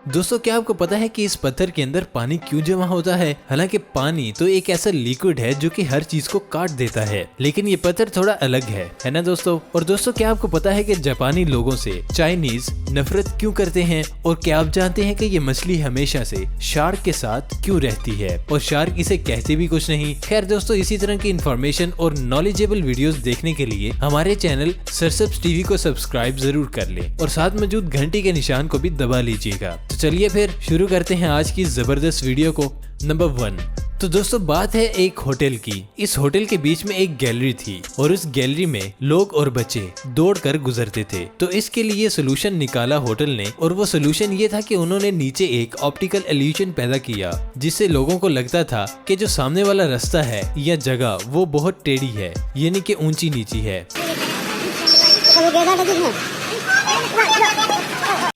दोस्तों क्या आपको पता है कि इस पत्थर के अंदर पानी क्यों जमा होता है? हालांकि पानी तो एक ऐसा लिक्विड है जो कि हर चीज को काट देता है, लेकिन ये पत्थर थोड़ा अलग है ना दोस्तों? और दोस्तों क्या आपको पता है कि जापानी लोगों से चाइनीज नफरत क्यों करते हैं? और क्या आप जानते हैं कि ये मछली हमेशा से शार्क के साथ क्यों रहती है और शार्क इसे कहते भी कुछ नहीं? खैर दोस्तों, इसी तरह की इन्फॉर्मेशन और नॉलेजेबल वीडियोस देखने के लिए हमारे चैनल सरसब्स टीवी को सब्सक्राइब जरूर कर लें और साथ मौजूद घंटी के निशान को भी दबा लीजिएगा। तो चलिए फिर शुरू करते हैं आज की जबरदस्त वीडियो को। नंबर 1। तो दोस्तों बात है एक होटल की। इस होटल के बीच में एक गैलरी थी और उस गैलरी में लोग और बच्चे दौड़कर गुजरते थे। तो इसके लिए सोल्यूशन निकाला होटल ने, और वो सोल्यूशन ये था कि उन्होंने नीचे एक ऑप्टिकल इल्यूजन पैदा किया, जिससे लोगों को लगता था कि जो सामने वाला रास्ता है या जगह वो बहुत टेढ़ी है, यानी कि ऊंची नीची है।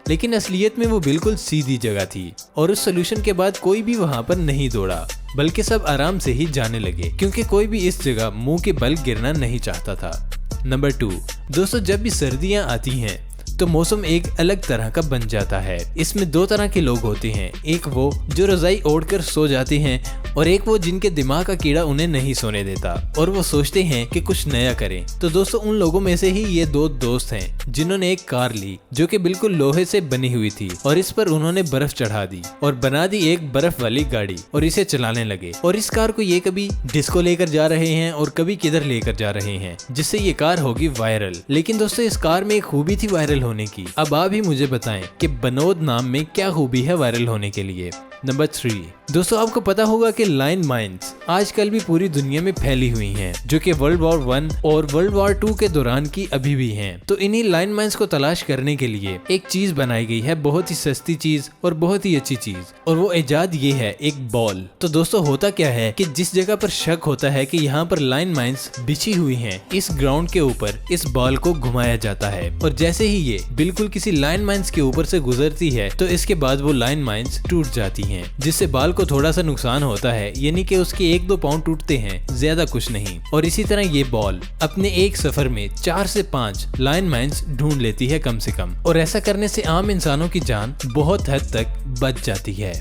लेकिन असलियत में वो बिल्कुल सीधी जगह थी और उस सोल्यूशन के बाद कोई भी वहाँ पर नहीं दौड़ा, बल्कि सब आराम से ही जाने लगे, क्योंकि कोई भी इस जगह मुंह के बल गिरना नहीं चाहता था। नंबर 2। दोस्तों जब भी सर्दियाँ आती हैं तो मौसम एक अलग तरह का बन जाता है। इसमें 2 तरह के लोग होते हैं, एक वो जो रजाई ओढ़कर सो जाते हैं और एक वो जिनके दिमाग का कीड़ा उन्हें नहीं सोने देता और वो सोचते हैं कि कुछ नया करें। तो दोस्तों उन लोगों में से ही ये 2 दोस्त हैं जिन्होंने एक कार ली जो कि बिल्कुल लोहे से बनी हुई थी और इस पर उन्होंने बर्फ चढ़ा दी और बना दी एक बर्फ वाली गाड़ी और इसे चलाने लगे। और इस कार को ये कभी डिस्को लेकर जा रहे हैं और कभी किधर लेकर जा रहे हैं, जिससे ये कार होगी वायरल। लेकिन दोस्तों इस कार में एक खूबी थी वायरल होने की। अब आप ही मुझे बताएं कि बनोद नाम में क्या खूबी है वायरल होने के लिए। नंबर 3। दोस्तों आपको पता होगा कि लाइन माइन्स आजकल भी पूरी दुनिया में फैली हुई हैं, जो कि वर्ल्ड वॉर 1 और वर्ल्ड वॉर 2 के दौरान की अभी भी हैं। तो इन्हीं लाइन माइन्स को तलाश करने के लिए एक चीज बनाई गई है, बहुत ही सस्ती चीज और बहुत ही अच्छी चीज, और वो इजाद ये है एक बॉल। तो दोस्तों होता क्या है कि जिस जगह पर शक होता है कि यहाँ पर लाइन माइन्स बिछी हुई है, इस ग्राउंड के ऊपर इस बॉल को घुमाया जाता है और जैसे ही ये बिल्कुल किसी लाइन माइन्स के ऊपर से गुजरती है तो इसके बाद वो लाइन माइन्स टूट जाती हैं, जिससे बाल को थोड़ा सा नुकसान होता है, यानी कि उसके 1-2 पाउंड टूटते हैं, ज्यादा कुछ नहीं। और इसी तरह ये बॉल अपने एक सफर में 4 से 5 लाइन माइन्स ढूंढ लेती है कम से कम, और ऐसा करने से आम इंसानों की जान बहुत हद तक बच जाती है।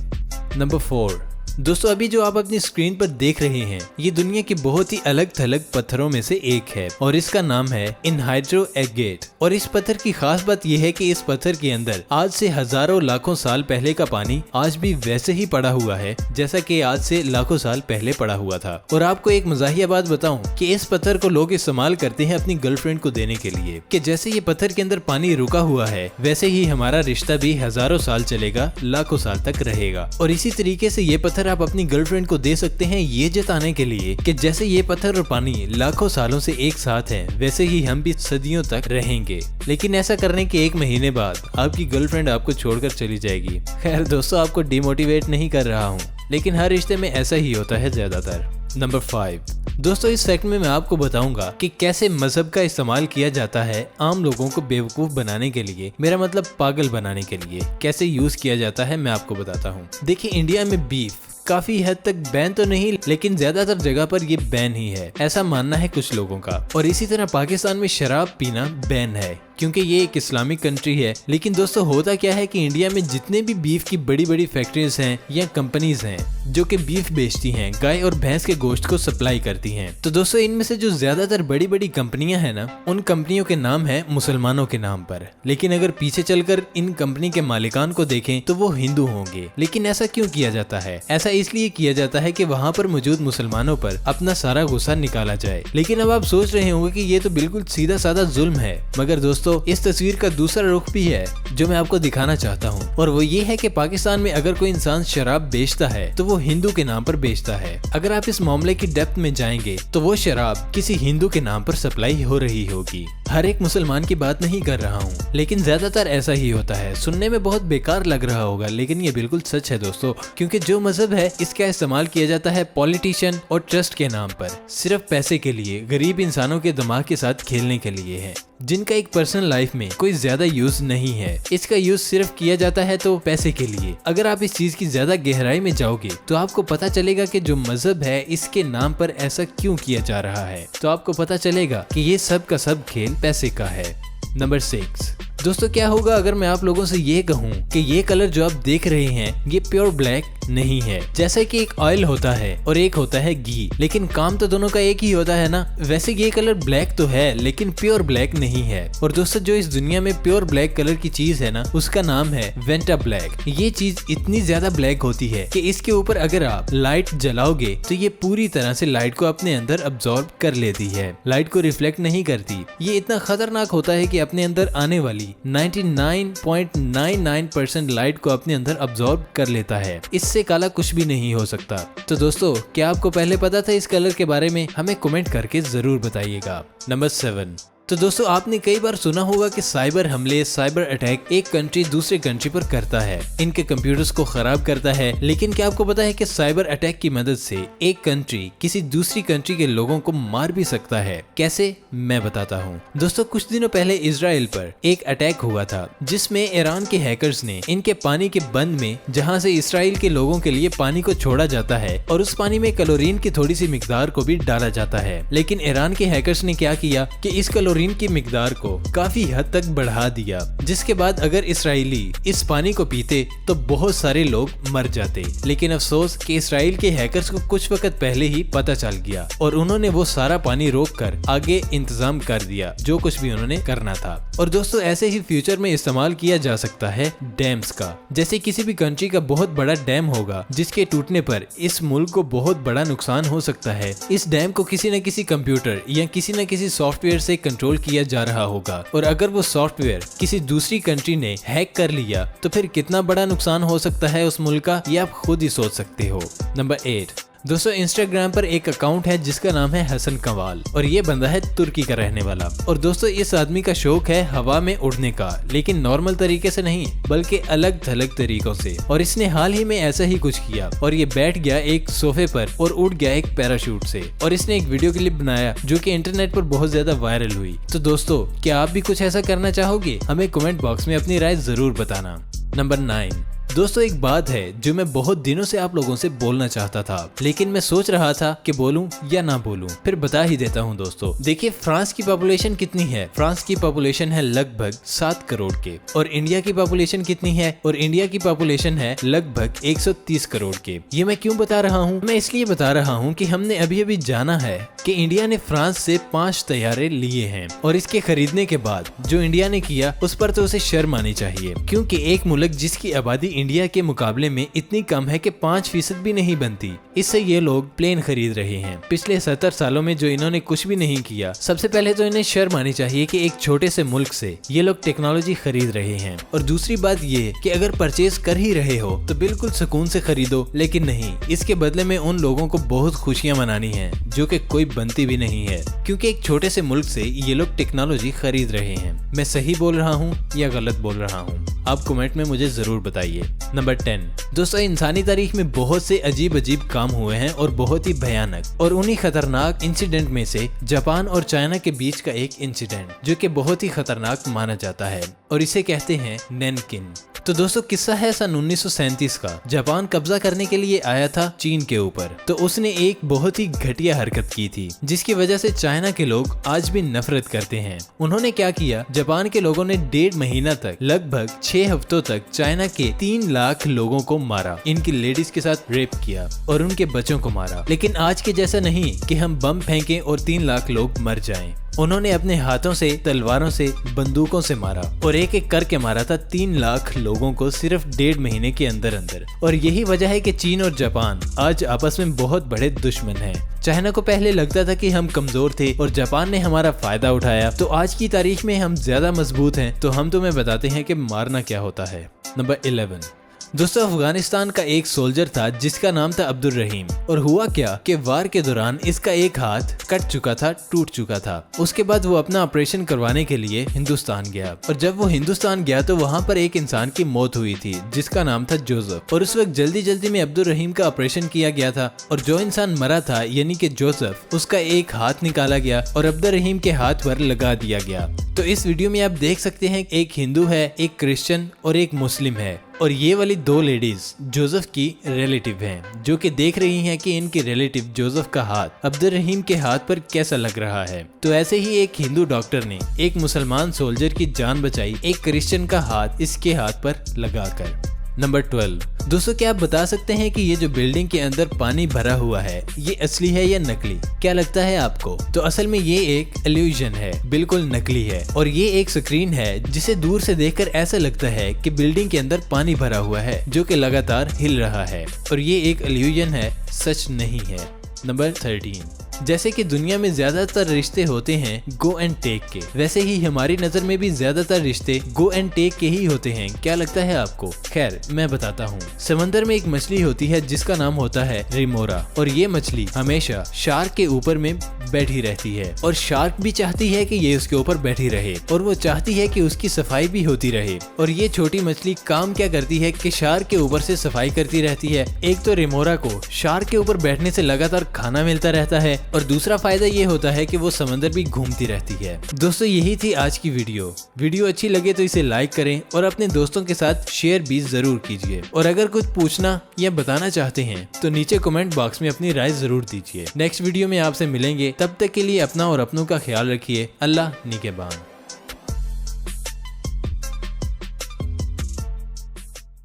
नंबर 4। दोस्तों अभी जो आप अपनी स्क्रीन पर देख रहे हैं ये दुनिया के बहुत ही अलग थलग पत्थरों में से एक है और इसका नाम है एनहाइड्रो एगेट। और इस पत्थर की खास बात यह है कि इस पत्थर के अंदर आज से हजारों लाखों साल पहले का पानी आज भी वैसे ही पड़ा हुआ है जैसा कि आज से लाखों साल पहले पड़ा हुआ था। और आपको एक मजाहिया बात बताऊं कि इस पत्थर को लोग इस्तेमाल करते हैं अपनी गर्लफ्रेंड को देने के लिए, कि जैसे ये पत्थर के अंदर पानी रुका हुआ है वैसे ही हमारा रिश्ता भी हजारों साल चलेगा, लाखों साल तक रहेगा। और इसी तरीके से ये पत्थर आप अपनी गर्लफ्रेंड को दे सकते हैं ये जताने के लिए कि जैसे ये पत्थर और पानी लाखों सालों से एक साथ हैं, वैसे ही हम भी सदियों तक रहेंगे। लेकिन ऐसा करने के 1 महीने बाद आपकी गर्लफ्रेंड आपको छोड़कर चली जाएगी। खैर दोस्तों आपको डिमोटिवेट नहीं कर रहा हूँ, लेकिन हर रिश्ते में ऐसा ही होता है ज्यादातर। नंबर 5। दोस्तों इस सेगमेंट में मैं आपको बताऊंगा कि कैसे मजहब का इस्तेमाल किया जाता है आम लोगों को बेवकूफ बनाने के लिए, मेरा मतलब पागल बनाने के लिए। कैसे यूज किया जाता है मैं आपको बताता हूँ। देखिए इंडिया में बीफ काफी हद तक बैन तो नहीं, लेकिन ज्यादातर जगह पर ये बैन ही है, ऐसा मानना है कुछ लोगों का। और इसी तरह पाकिस्तान में शराब पीना बैन है क्योंकि ये एक इस्लामिक कंट्री है। लेकिन दोस्तों होता क्या है कि इंडिया में जितने भी बीफ की बड़ी बड़ी फैक्ट्रीज हैं या कंपनीज हैं जो कि बीफ बेचती हैं, गाय और भैंस के गोश्त को सप्लाई करती हैं, तो दोस्तों इनमें से जो ज्यादातर बड़ी बड़ी कंपनियां हैं ना, उन कंपनियों के नाम है मुसलमानों के नाम पर। लेकिन अगर पीछे चलकर इन कंपनी के मालिकान को देखें तो वो हिंदू होंगे। लेकिन ऐसा क्यों किया जाता है? ऐसा इसलिए किया जाता है कि वहाँ पर मौजूद मुसलमानों पर अपना सारा गुस्सा निकाला जाए। लेकिन अब आप सोच रहे होंगे कि ये तो बिल्कुल सीधा साधा जुल्म है, मगर दोस्तों इस तस्वीर का दूसरा रुख भी है जो मैं आपको दिखाना चाहता हूँ, और वो ये है कि पाकिस्तान में अगर कोई इंसान शराब बेचता है तो वो हिंदू के नाम पर बेचता है। अगर आप इस मामले की डेप्थ में जाएंगे तो वो शराब किसी हिंदू के नाम पर सप्लाई हो रही होगी। हर एक मुसलमान की बात नहीं कर रहा हूँ, लेकिन ज्यादातर ऐसा ही होता है। सुनने में बहुत बेकार लग रहा होगा, लेकिन ये बिल्कुल सच है दोस्तों, क्योंकि जो मजहब है इसका इस्तेमाल किया जाता है पॉलिटिशियन और ट्रस्ट के नाम पर, सिर्फ पैसे के लिए, गरीब इंसानों के दिमाग के साथ खेलने के लिए है, जिनका एक पर्सनल लाइफ में कोई ज्यादा यूज नहीं है। इसका यूज सिर्फ किया जाता है तो पैसे के लिए। अगर आप इस चीज की ज्यादा गहराई में जाओगे तो आपको पता चलेगा कि जो मजहब है इसके नाम पर ऐसा क्यों किया जा रहा है, तो आपको पता चलेगा कि ये सब का सब खेल पैसे का है। नंबर 6। दोस्तों क्या होगा अगर मैं आप लोगों से ये कहूँ कि ये कलर जो आप देख रहे हैं ये प्योर ब्लैक नहीं है। जैसे कि एक ऑयल होता है और एक होता है घी, लेकिन काम तो दोनों का एक ही होता है ना। वैसे ये कलर ब्लैक तो है लेकिन प्योर ब्लैक नहीं है। और दोस्तों जो इस दुनिया में प्योर ब्लैक कलर की चीज है ना, उसका नाम है वेंटा ब्लैक। ये चीज इतनी ज्यादा ब्लैक होती है कि इसके ऊपर अगर आप लाइट जलाओगे तो ये पूरी तरह से लाइट को अपने अंदर अब्सॉर्ब कर लेती है, लाइट को रिफ्लेक्ट नहीं करती। ये इतना खतरनाक होता है कि अपने अंदर आने वाली 99.99% लाइट को अपने अंदर अब्सॉर्ब कर लेता है। इससे काला कुछ भी नहीं हो सकता। तो दोस्तों क्या आपको पहले पता था इस कलर के बारे में? हमें कमेंट करके जरूर बताइएगा। नंबर 7। तो दोस्तों आपने कई बार सुना होगा कि साइबर हमले, साइबर अटैक एक कंट्री दूसरे कंट्री पर करता है, इनके कंप्यूटर्स को खराब करता है। लेकिन क्या आपको पता है कि साइबर अटैक की मदद से एक कंट्री किसी दूसरी कंट्री के लोगों को मार भी सकता है? कैसे, मैं बताता हूँ। दोस्तों कुछ दिनों पहले इजराइल पर एक अटैक हुआ था जिसमें ईरान के हैकर्स ने इनके पानी के बंद में, जहाँ से इसराइल के लोगों के लिए पानी को छोड़ा जाता है और उस पानी में क्लोरीन की थोड़ी सी मिकदार को भी डाला जाता है, लेकिन ईरान के हैकर्स ने क्या किया कि इस क्लोरीन की मिकदार को काफी हद तक बढ़ा दिया, जिसके बाद अगर इसराइली इस पानी को पीते तो बहुत सारे लोग मर जाते। लेकिन अफसोस कि इसराइल के हैकर्स को कुछ वक्त पहले ही पता चल गया और उन्होंने वो सारा पानी रोककर आगे इंतजाम कर दिया जो कुछ भी उन्होंने करना था। और दोस्तों ऐसे ही फ्यूचर में इस्तेमाल किया जा सकता है डैम्स का। जैसे किसी भी कंट्री का बहुत बड़ा डैम होगा जिसके टूटने पर इस मुल्क को बहुत बड़ा नुकसान हो सकता है। इस डैम को किसी न किसी कंप्यूटर या किसी न किसी सॉफ्टवेयर से कंट्रोल किया जा रहा होगा, और अगर वो सॉफ्टवेयर किसी दूसरी कंट्री ने हैक कर लिया तो फिर कितना बड़ा नुकसान हो सकता है उस मुल्क का, ये आप खुद ही सोच सकते हो। नंबर 8। दोस्तों इंस्टाग्राम पर एक अकाउंट है जिसका नाम है हसन कवाल और ये बंदा है तुर्की का रहने वाला। और दोस्तों इस आदमी का शौक है हवा में उड़ने का, लेकिन नॉर्मल तरीके से नहीं बल्कि अलग थलग तरीकों से। और इसने हाल ही में ऐसा ही कुछ किया और ये बैठ गया एक सोफे पर और उड़ गया एक पैराशूट से। और इसने एक वीडियो क्लिप बनाया जो कि इंटरनेट पर बहुत ज्यादा वायरल हुई। तो दोस्तों क्या आप भी कुछ ऐसा करना चाहोगे? हमें कमेंट बॉक्स में अपनी राय जरूर बताना। नंबर 9। दोस्तों एक बात है जो मैं बहुत दिनों से आप लोगों से बोलना चाहता था, लेकिन मैं सोच रहा था कि बोलूं या ना बोलूं, फिर बता ही देता हूं। दोस्तों देखिए फ्रांस की पॉपुलेशन कितनी है? फ्रांस की पॉपुलेशन है लगभग 7 करोड़ के। और इंडिया की पॉपुलेशन कितनी है? और इंडिया की पॉपुलेशन है लगभग 130 करोड़ के। ये मैं क्यों बता रहा हूँ? मैं इसलिए बता रहा हूँ कि हमने अभी अभी जाना है कि इंडिया ने फ्रांस से 5 तैयारे लिए हैं, और इसके खरीदने के बाद जो इंडिया ने किया उस पर तो उसे शर्म आनी चाहिए, क्योंकि एक मुल्क जिसकी आबादी इंडिया के मुकाबले में इतनी कम है कि 5% भी नहीं बनती, इससे ये लोग प्लेन खरीद रहे हैं। पिछले 70 सालों में जो इन्होंने कुछ भी नहीं किया। सबसे पहले तो इन्हें शर्म आनी चाहिए कि एक छोटे से मुल्क से ये लोग टेक्नोलॉजी खरीद रहे हैं। और दूसरी बात ये कि अगर परचेज कर ही रहे हो तो बिल्कुल सुकून से खरीदो, लेकिन नहीं, इसके बदले में उन लोगों को बहुत खुशियां मनानी है जो कि कोई बनती भी नहीं है, क्योंकि एक छोटे से मुल्क से ये लोग टेक्नोलॉजी खरीद रहे हैं। मैं सही बोल रहा हूँ या गलत बोल रहा हूँ? आप कमेंट में मुझे जरूर बताइए। नंबर 10। दोस्तों इंसानी तारीख में बहुत से अजीब अजीब काम हुए हैं और बहुत ही भयानक, और उन्हीं खतरनाक इंसिडेंट में से जापान और चाइना के बीच का एक इंसिडेंट जो कि बहुत ही खतरनाक माना जाता है, और इसे कहते हैं नैनकिन। तो दोस्तों किस्सा है सन 1937 का। जापान कब्जा करने के लिए आया था चीन के ऊपर, तो उसने एक बहुत ही घटिया हरकत की थी जिसकी वजह से चाइना के लोग आज भी नफरत करते हैं। उन्होंने क्या किया? जापान के लोगों ने 1.5 महीना तक, लगभग 6 हफ्तों तक चाइना के 3 लाख लोगों को मारा, इनकी लेडीज के साथ रेप किया और उनके बच्चों को मारा। लेकिन आज के जैसा नहीं कि हम बम फेंकें और 3 लाख लोग मर जाएं। उन्होंने अपने हाथों से, तलवारों से, बंदूकों से मारा और एक एक करके मारा था 3 लाख लोगों को सिर्फ 1.5 महीने के अंदर अंदर। और यही वजह है कि चीन और जापान आज आपस में बहुत बड़े दुश्मन हैं। चाइना को पहले लगता था कि हम कमजोर थे और जापान ने हमारा फायदा उठाया, तो आज की तारीख में हम ज्यादा मजबूत हैं। तो हम तुम्हें बताते हैं कि मारना क्या होता है। नंबर 11। दोस्तों अफगानिस्तान का एक सोल्जर था जिसका नाम था अब्दुल रहीम, और हुआ क्या कि वार के दौरान इसका एक हाथ कट चुका था, टूट चुका था। उसके बाद वो अपना ऑपरेशन करवाने के लिए हिंदुस्तान गया, और जब वो हिंदुस्तान गया तो वहाँ पर एक इंसान की मौत हुई थी जिसका नाम था जोसेफ। और उस वक्त जल्दी जल्दी में अब्दुल रहीम का ऑपरेशन किया गया था, और जो इंसान मरा था यानी कि जोसेफ, उसका एक हाथ निकाला गया और अब्दुल रहीम के हाथ पर लगा दिया गया। तो इस वीडियो में आप देख सकते हैं एक हिंदू है, एक क्रिश्चियन और एक मुस्लिम है, और ये वाली दो लेडीज जोसेफ की रिलेटिव हैं, जो कि देख रही हैं कि इनकी रिलेटिव जोसेफ का हाथ अब्दुल रहीम के हाथ पर कैसा लग रहा है। तो ऐसे ही एक हिंदू डॉक्टर ने एक मुसलमान सोल्जर की जान बचाई एक क्रिश्चियन का हाथ इसके हाथ पर लगाकर। नंबर 12। दोस्तों, क्या आप बता सकते हैं कि ये जो बिल्डिंग के अंदर पानी भरा हुआ है ये असली है या नकली? क्या लगता है आपको? तो असल में ये एक इल्यूजन है, बिल्कुल नकली है। और ये एक स्क्रीन है जिसे दूर से देखकर ऐसा लगता है कि बिल्डिंग के अंदर पानी भरा हुआ है जो कि लगातार हिल रहा है, और ये एक इल्यूजन है, सच नहीं है। नंबर 13। जैसे कि दुनिया में ज्यादातर रिश्ते होते हैं गो एंड टेक के, वैसे ही हमारी नजर में भी ज्यादातर रिश्ते गो एंड टेक के ही होते हैं। क्या लगता है आपको? खैर, मैं बताता हूँ। समंदर में एक मछली होती है जिसका नाम होता है रिमोरा, और ये मछली हमेशा शार्क के ऊपर में बैठी रहती है, और शार्क भी चाहती है कि ये उसके ऊपर बैठी रहे, और वो चाहती है कि उसकी सफाई भी होती रहे। और ये छोटी मछली काम क्या करती है कि शार्क के ऊपर से सफाई करती रहती है। एक तो रिमोरा को शार्क के ऊपर बैठने से लगातार खाना मिलता रहता है, और दूसरा फायदा ये होता है कि वो समंदर भी घूमती रहती है। दोस्तों, यही थी आज की वीडियो अच्छी लगे तो इसे लाइक करें और अपने दोस्तों के साथ शेयर भी जरूर कीजिए। और अगर कुछ पूछना या बताना चाहते हैं तो नीचे कमेंट बॉक्स में अपनी राय जरूर दीजिए। नेक्स्ट वीडियो में आपसे मिलेंगे, तब तक के लिए अपना और अपनों का ख्याल रखिए। अल्लाह निगहबान।